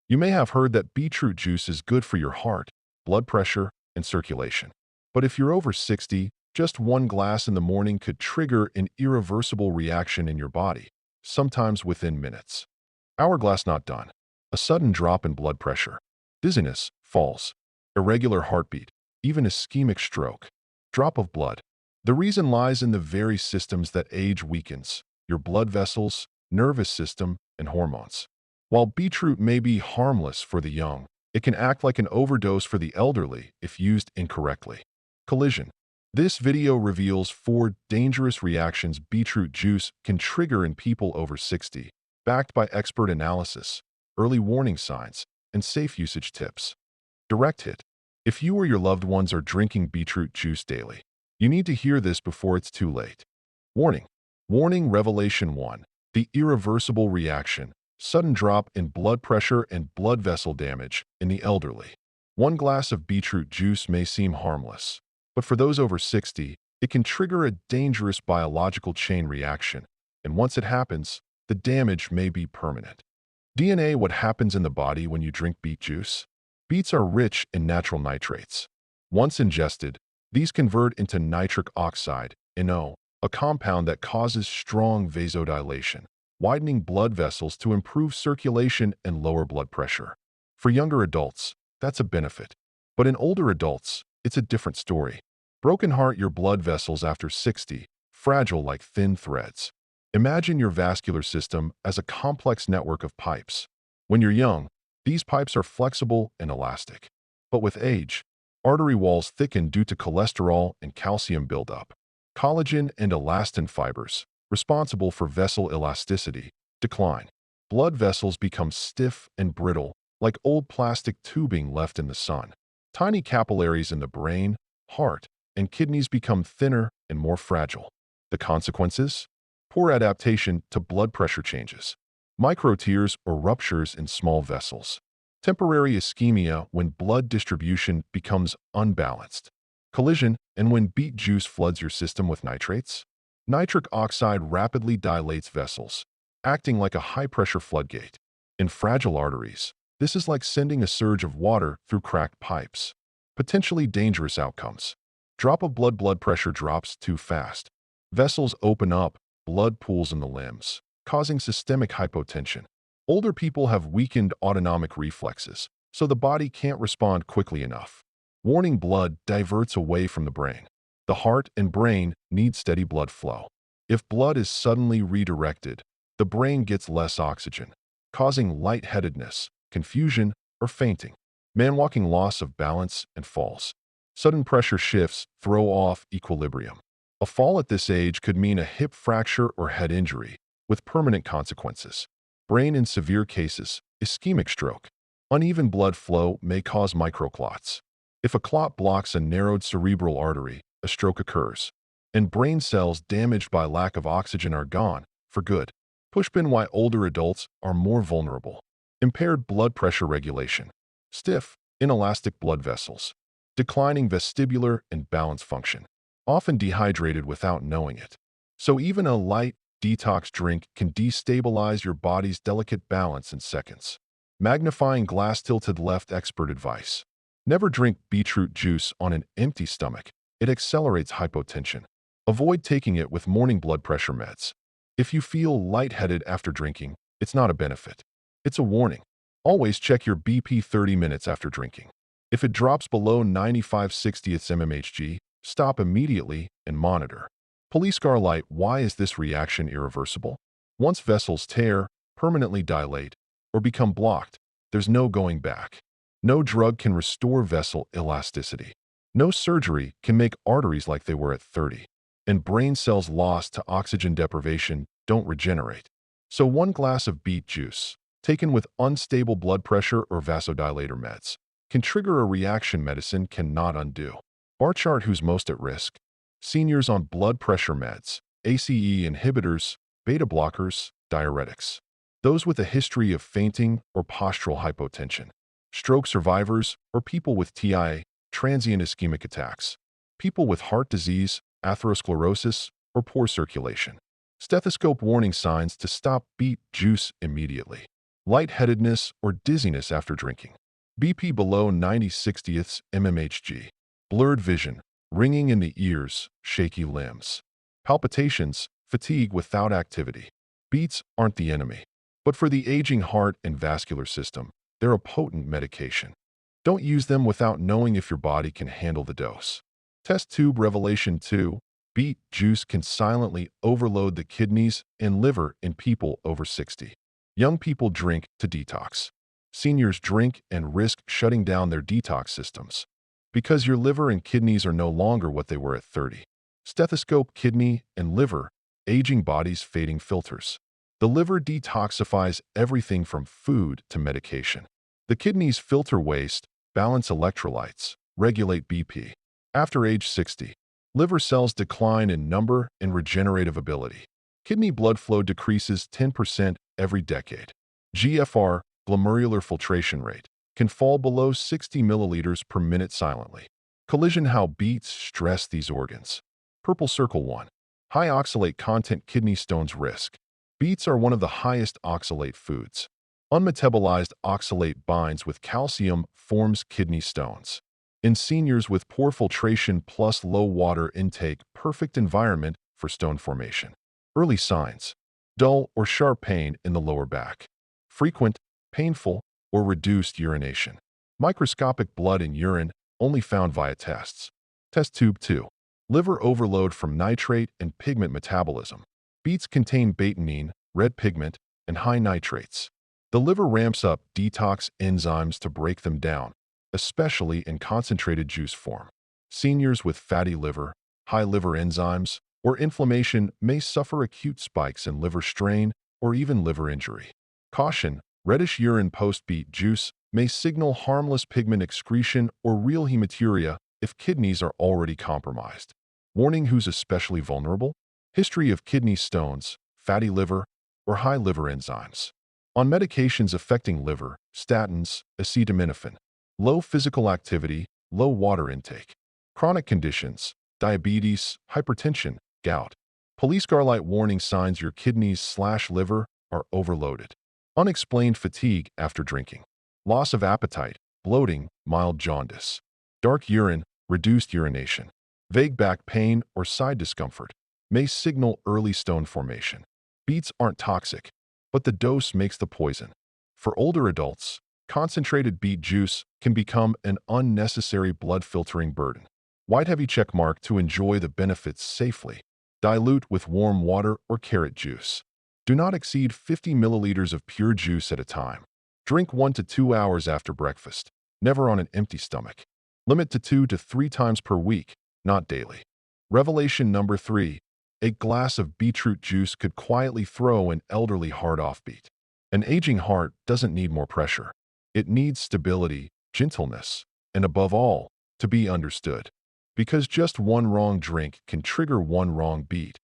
You may have heard that beetroot juice is good for your heart, blood pressure, and circulation. But if you're over 60, just one glass in the morning could trigger an irreversible reaction in your body, sometimes within minutes. Hourglass not done. A sudden drop in blood pressure, dizziness, falls, irregular heartbeat, even ischemic stroke, drop of blood. The reason lies in the very systems that age weakens, your blood vessels, nervous system, and hormones. While beetroot may be harmless for the young, it can act like an overdose for the elderly if used incorrectly. Collision. This video reveals 4 dangerous reactions beetroot juice can trigger in people over 60, backed by expert analysis, early warning signs, and safe usage tips. Direct hit. If you or your loved ones are drinking beetroot juice daily, you need to hear this before it's too late. Warning. Warning Revelation 1. The irreversible reaction. Sudden drop in blood pressure and blood vessel damage in the elderly. One glass of beetroot juice may seem harmless, but for those over 60, it can trigger a dangerous biological chain reaction, and once it happens, the damage may be permanent. DNA. What happens in the body when you drink beet juice? Beets are rich in natural nitrates. Once ingested, these convert into nitric oxide, NO, a compound that causes strong vasodilation, widening blood vessels to improve circulation and lower blood pressure. For younger adults, that's a benefit. But in older adults, it's a different story. Broken heart. Your blood vessels after 60, fragile like thin threads. Imagine your vascular system as a complex network of pipes. When you're young, these pipes are flexible and elastic. But with age, artery walls thicken due to cholesterol and calcium buildup. Collagen and elastin fibers, responsible for vessel elasticity, decline. Blood vessels become stiff and brittle, like old plastic tubing left in the sun. Tiny capillaries in the brain, heart, and kidneys become thinner and more fragile. The consequences? Poor adaptation to blood pressure changes. Microtears or ruptures in small vessels. Temporary ischemia when blood distribution becomes unbalanced. Collision and when beet juice floods your system with nitrates. Nitric oxide rapidly dilates vessels, acting like a high-pressure floodgate. In fragile arteries, this is like sending a surge of water through cracked pipes. Potentially dangerous outcomes. Drop of blood pressure drops too fast. Vessels open up, blood pools in the limbs, causing systemic hypotension. Older people have weakened autonomic reflexes, so the body can't respond quickly enough. Warning. Blood diverts away from the brain. The heart and brain need steady blood flow. If blood is suddenly redirected, the brain gets less oxygen, causing lightheadedness, confusion, or fainting. Man walking. Loss of balance and falls. Sudden pressure shifts throw off equilibrium. A fall at this age could mean a hip fracture or head injury, with permanent consequences. Brain. In severe cases, ischemic stroke. Uneven blood flow may cause microclots. If a clot blocks a narrowed cerebral artery, a stroke occurs, and brain cells damaged by lack of oxygen are gone for good. Pushpin. Why older adults are more vulnerable. Impaired blood pressure regulation. Stiff, inelastic blood vessels. Declining vestibular and balance function. Often dehydrated without knowing it. So even a light detox drink can destabilize your body's delicate balance in seconds. Magnifying glass tilted left. Expert advice. Never drink beetroot juice on an empty stomach. It accelerates hypotension. Avoid taking it with morning blood pressure meds. If you feel lightheaded after drinking, it's not a benefit. It's a warning. Always check your BP 30 minutes after drinking. If it drops below 95/60 mmHg, stop immediately and monitor. Police car light. Why is this reaction irreversible? Once vessels tear, permanently dilate, or become blocked, there's no going back. No drug can restore vessel elasticity. No surgery can make arteries like they were at 30. And brain cells lost to oxygen deprivation don't regenerate. So one glass of beet juice, taken with unstable blood pressure or vasodilator meds, can trigger a reaction medicine cannot undo. Bar chart. Who's most at risk? Seniors on blood pressure meds, ACE inhibitors, beta blockers, diuretics. Those with a history of fainting or postural hypotension. Stroke survivors or people with TIA, transient ischemic attacks. People with heart disease, atherosclerosis, or poor circulation. Stethoscope. Warning signs to stop beet juice immediately. lightheadedness or dizziness after drinking. BP below 90/60ths mmHg. Blurred vision, ringing in the ears, shaky limbs. Palpitations, fatigue without activity. Beets aren't the enemy. But for the aging heart and vascular system, they're a potent medication. Don't use them without knowing if your body can handle the dose. Test tube revelation 2. Beet juice can silently overload the kidneys and liver in people over 60. Young people drink to detox. Seniors drink and risk shutting down their detox systems. Because your liver and kidneys are no longer what they were at 30. Stethoscope kidney and liver, aging bodies fading filters. The liver detoxifies everything from food to medication. The kidneys filter waste, balance electrolytes, regulate BP. After age 60, liver cells decline in number and regenerative ability. Kidney blood flow decreases 10% every decade. GFR, glomerular filtration rate, can fall below 60 milliliters per minute silently. Collision how beets stress these organs. Purple circle 1. High oxalate content kidney stones risk. Beets are one of the highest oxalate foods. Unmetabolized oxalate binds with calcium, forms kidney stones. In seniors with poor filtration plus low water intake, perfect environment for stone formation. Early signs: dull or sharp pain in the lower back. Frequent, painful, or reduced urination. Microscopic blood in urine only found via tests. Test tube 2. Liver overload from nitrate and pigment metabolism. Beets contain betaine, red pigment, and high nitrates. The liver ramps up detox enzymes to break them down, especially in concentrated juice form. Seniors with fatty liver, high liver enzymes, or inflammation may suffer acute spikes in liver strain or even liver injury. Caution: reddish urine post-beet juice may signal harmless pigment excretion or real hematuria if kidneys are already compromised. Warning: who's especially vulnerable? History of kidney stones, fatty liver, or high liver enzymes. On medications affecting liver, statins, acetaminophen. Low physical activity, low water intake. Chronic conditions, diabetes, hypertension, gout. Police car light warning signs your kidneys/liver are overloaded. Unexplained fatigue after drinking. Loss of appetite, bloating, mild jaundice. Dark urine, reduced urination. Vague back pain or side discomfort may signal early stone formation. Beets aren't toxic, but the dose makes the poison. For older adults, concentrated beet juice can become an unnecessary blood filtering burden. White heavy check mark to enjoy the benefits safely. Dilute with warm water or carrot juice. Do not exceed 50 milliliters of pure juice at a time. Drink 1 to 2 hours after breakfast, never on an empty stomach. Limit to 2 to 3 times per week, not daily. Revelation number 3. A glass of beetroot juice could quietly throw an elderly heart off beat. An aging heart doesn't need more pressure. It needs stability, gentleness, and above all, to be understood. Because just one wrong drink can trigger one wrong beat,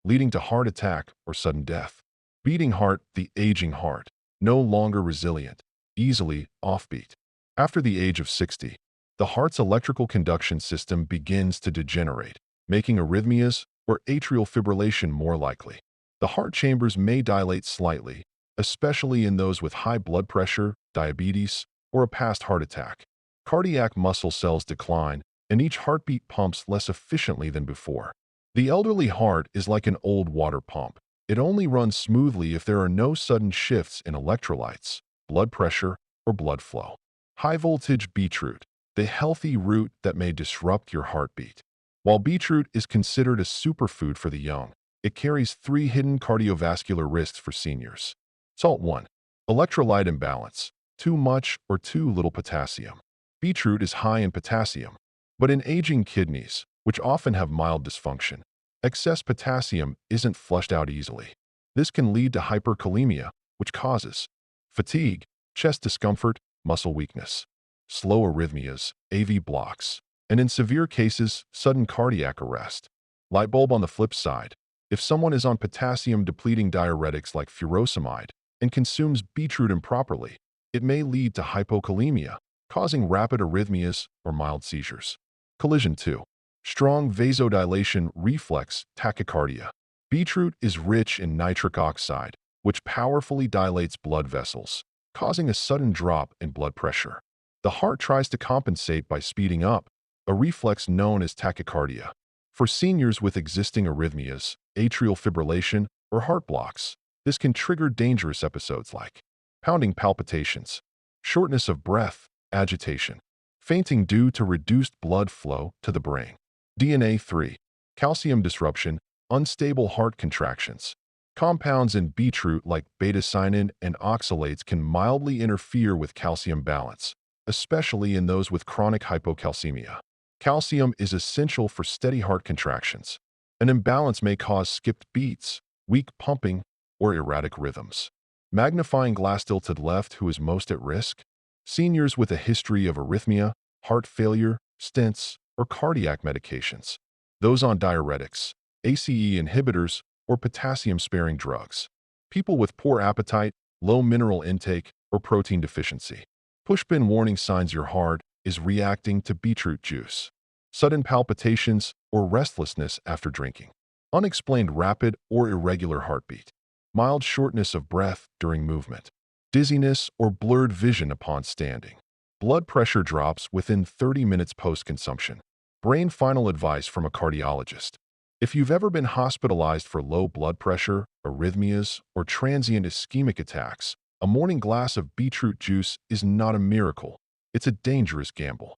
leading to heart attack or sudden death. Beating heart, the aging heart, no longer resilient, easily offbeat. After the age of 60, the heart's electrical conduction system begins to degenerate, making arrhythmias or atrial fibrillation more likely. The heart chambers may dilate slightly, especially in those with high blood pressure, diabetes, or a past heart attack. Cardiac muscle cells decline, and each heartbeat pumps less efficiently than before. The elderly heart is like an old water pump. It only runs smoothly if there are no sudden shifts in electrolytes, blood pressure, or blood flow. High-voltage beetroot, the healthy root that may disrupt your heartbeat. While beetroot is considered a superfood for the young, it carries 3 hidden cardiovascular risks for seniors. Salt 1. Electrolyte imbalance, too much or too little potassium. Beetroot is high in potassium, but in aging kidneys, which often have mild dysfunction, excess potassium isn't flushed out easily. This can lead to hyperkalemia, which causes fatigue, chest discomfort, muscle weakness, slow arrhythmias, AV blocks, and in severe cases, sudden cardiac arrest. Light bulb on the flip side. If someone is on potassium-depleting diuretics like furosemide and consumes beetroot improperly, it may lead to hypokalemia, causing rapid arrhythmias or mild seizures. Collision 2. Strong vasodilation reflex tachycardia. Beetroot is rich in nitric oxide, which powerfully dilates blood vessels, causing a sudden drop in blood pressure. The heart tries to compensate by speeding up, a reflex known as tachycardia. For seniors with existing arrhythmias, atrial fibrillation, or heart blocks, this can trigger dangerous episodes like pounding palpitations, shortness of breath, agitation, fainting due to reduced blood flow to the brain. DNA 3. Calcium disruption, unstable heart contractions. Compounds in beetroot like beta-cynine and oxalates can mildly interfere with calcium balance, especially in those with chronic hypocalcemia. Calcium is essential for steady heart contractions. An imbalance may cause skipped beats, weak pumping, or erratic rhythms. Magnifying glass tilted left. Who is most at risk? Seniors with a history of arrhythmia, heart failure, stents, or cardiac medications. Those on diuretics, ACE inhibitors, or potassium-sparing drugs. People with poor appetite, low mineral intake, or protein deficiency. Pushpin warning signs your heart is reacting to beetroot juice. Sudden palpitations or restlessness after drinking. Unexplained rapid or irregular heartbeat. Mild shortness of breath during movement. Dizziness or blurred vision upon standing. Blood pressure drops within 30 minutes post-consumption. Brain final advice from a cardiologist. If you've ever been hospitalized for low blood pressure, arrhythmias, or transient ischemic attacks, a morning glass of beetroot juice is not a miracle. It's a dangerous gamble.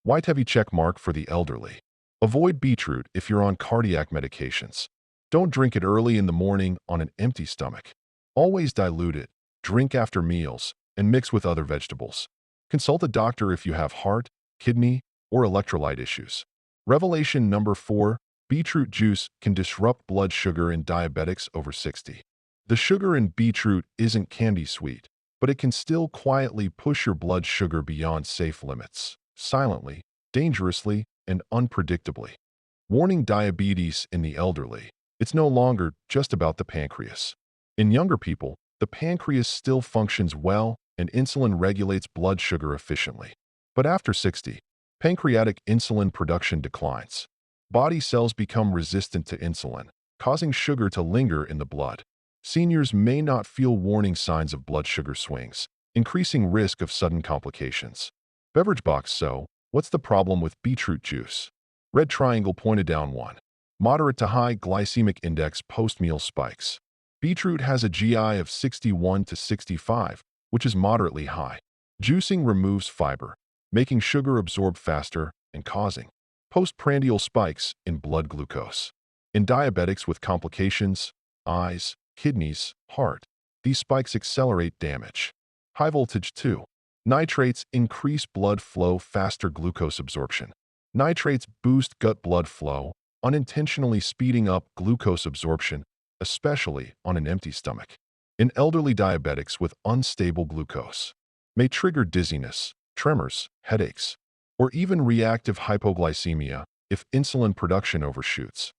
White heavy check mark for the elderly. Avoid beetroot if you're on cardiac medications. Don't drink it early in the morning on an empty stomach. Always dilute it, drink after meals, and mix with other vegetables. Consult a doctor if you have heart, kidney, or electrolyte issues. Revelation number 4. Beetroot juice can disrupt blood sugar in diabetics over 60. The sugar in beetroot isn't candy sweet, but it can still quietly push your blood sugar beyond safe limits, silently, dangerously, and unpredictably. Warning: diabetes in the elderly. It's no longer just about the pancreas. In younger people, the pancreas still functions well and insulin regulates blood sugar efficiently. But after 60, pancreatic insulin production declines. Body cells become resistant to insulin, causing sugar to linger in the blood. Seniors may not feel warning signs of blood sugar swings, increasing risk of sudden complications. Beverage box. So, what's the problem with beetroot juice? Red triangle pointed down 1. Moderate to high glycemic index post-meal spikes. Beetroot has a GI of 61 to 65, which is moderately high. Juicing removes fiber, making sugar absorb faster and causing postprandial spikes in blood glucose. In diabetics with complications, eyes, kidneys, heart, these spikes accelerate damage. High voltage 2. Nitrates increase blood flow, faster glucose absorption. Nitrates boost gut blood flow, unintentionally speeding up glucose absorption, especially on an empty stomach. In elderly diabetics with unstable glucose, may trigger dizziness, tremors, headaches, or even reactive hypoglycemia if insulin production overshoots.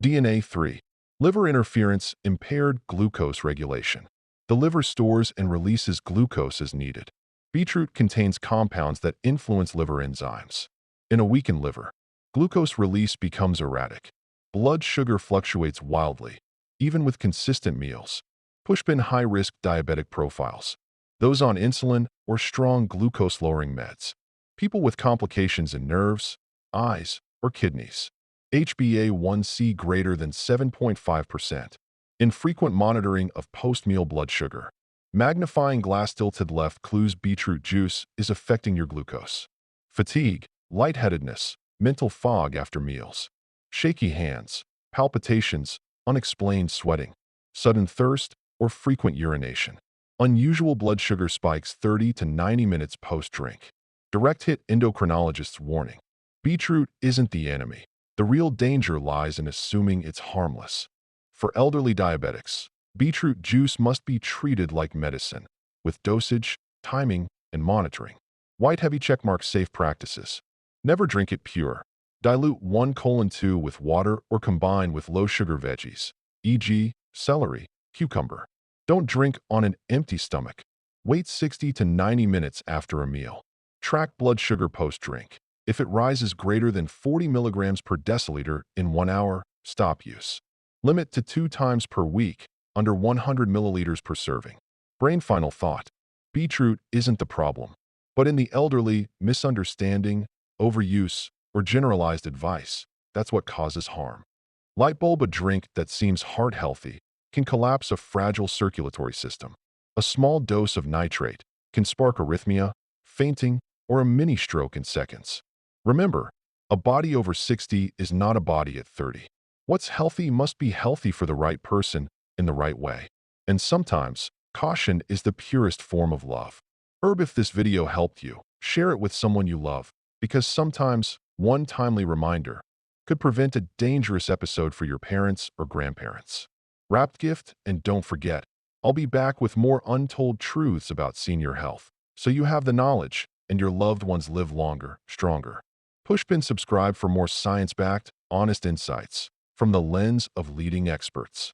DNA 3. Liver interference, impaired glucose regulation. The liver stores and releases glucose as needed. Beetroot contains compounds that influence liver enzymes. In a weakened liver, glucose release becomes erratic. Blood sugar fluctuates wildly, even with consistent meals. Pushpin high-risk diabetic profiles. Those on insulin or strong glucose-lowering meds. People with complications in nerves, eyes, or kidneys. HbA1c greater than 7.5%. Infrequent monitoring of post-meal blood sugar. Magnifying glass tilted left clues beetroot juice is affecting your glucose. Fatigue, lightheadedness, mental fog after meals. Shaky hands, palpitations, unexplained sweating. Sudden thirst or frequent urination. Unusual blood sugar spikes 30 to 90 minutes post-drink. Direct hit endocrinologist's warning. Beetroot isn't the enemy. The real danger lies in assuming it's harmless. For elderly diabetics, beetroot juice must be treated like medicine, with dosage, timing, and monitoring. White heavy checkmark safe practices. Never drink it pure. Dilute 1:2 with water or combine with low-sugar veggies, e.g., celery, cucumber. Don't drink on an empty stomach. Wait 60 to 90 minutes after a meal. Track blood sugar post-drink. If it rises greater than 40 milligrams per deciliter in 1 hour, stop use. Limit to 2 times per week, under 100 milliliters per serving. Brain final thought. Beetroot isn't the problem, but in the elderly, misunderstanding, overuse, or generalized advice, that's what causes harm. Light bulb, a drink that seems heart-healthy, can collapse a fragile circulatory system. A small dose of nitrate can spark arrhythmia, fainting, or a mini-stroke in seconds. Remember, a body over 60 is not a body at 30. What's healthy must be healthy for the right person in the right way. And sometimes, caution is the purest form of love. If this video helped you, share it with someone you love, because sometimes one timely reminder could prevent a dangerous episode for your parents or grandparents. Wrapped gift, and don't forget, I'll be back with more untold truths about senior health, so you have the knowledge and your loved ones live longer, stronger. Push pin subscribe for more science-backed, honest insights from the lens of leading experts.